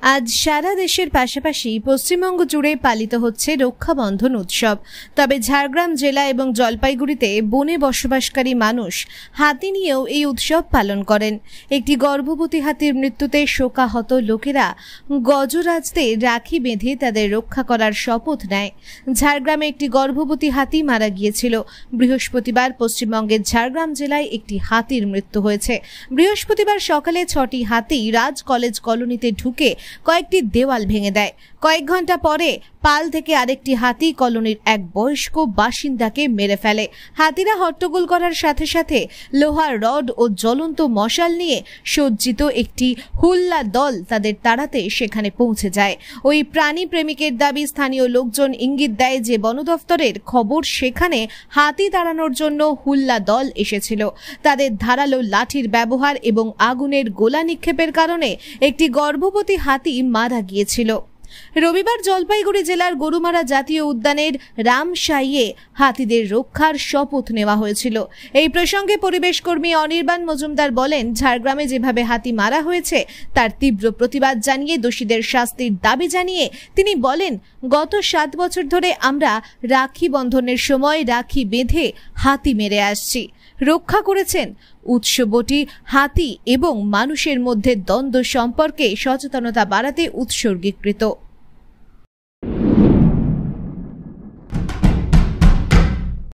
আজ সারা দেশের পাশাপাশি পশ্চিমবঙ্গ জুড়ে পালিত হচ্ছে রক্ষাবন্ধন উৎসব। তবে ঝাড়গ্রাম জেলা এবং জলপাইগুড়িতে বনে বসবাসকারী মানুষ হাতি নিয়েও এই উৎসব পালন করেন। একটি গর্ভবতী হাতির মৃত্যুতে শোকাহত লোকেরা গজরাজতে রাখি বেঁধে তাদের রক্ষা করার শপথ নেয়। ঝাড়গ্রামে একটি গর্ভবতী হাতি মারা গিয়েছিল। বৃহস্পতিবার পশ্চিমবঙ্গের ঝাড়গ্রাম জেলায় একটি হাতির মৃত্যু হয়েছে। বৃহস্পতিবার সকালে 6টি হাতি রাজ কলেজ কলোনিতে ঢুকে কয়েকটি দেওয়াল ভেঙে দেয়। কয়েক ঘন্টা পরে পাল থেকে আরেকটি হাতি কলোনির এক বয়স্ক বাসিন্দাকে মেরে ফেলে। হাতিরা হট্টগোল করার সাথে সাথে লোহার রড ও জ্বলন্ত মশাল নিয়ে সজ্জিত একটি হুল্লা দল তাদের তাড়াতে সেখানে পৌঁছে যায়। ওই প্রাণী প্রেমিকের দাবি, স্থানীয় লোকজন ইঙ্গিত দেয় যে বন দফতরের খবর সেখানে হাতি তাড়ানোর জন্য হুল্লা দল এসেছিল। তাদের ধারালো লাঠির ব্যবহার এবং আগুনের গোলা নিক্ষেপের কারণে একটি গর্ভবতী হাতি মারা গিয়েছিল। রবিবার জলপাইগুড়ি জেলার গরুমারা জাতীয় উদ্যানের রামশাইয়ে হাতিদের রক্ষার শপথ নেওয়া হয়েছিল। এই প্রসঙ্গে পরিবেশ কর্মী অনির্বাণ মজুমদার বলেন, ঝাড়গ্রামে যেভাবে হাতি মারা হয়েছে তার তীব্র প্রতিবাদ জানিয়ে দোষীদের শাস্তির দাবি জানিয়ে তিনি বলেন, গত 7 বছর ধরে আমরা রাখি বন্ধনের সময় রাখি বেঁধে হাতি মেরে আসছি। রক্ষা করেছেন উৎসবটি হাতি এবং মানুষের মধ্যে দ্বন্দ্ব সম্পর্কে সচেতনতা বাড়াতে উৎসর্গীকৃত।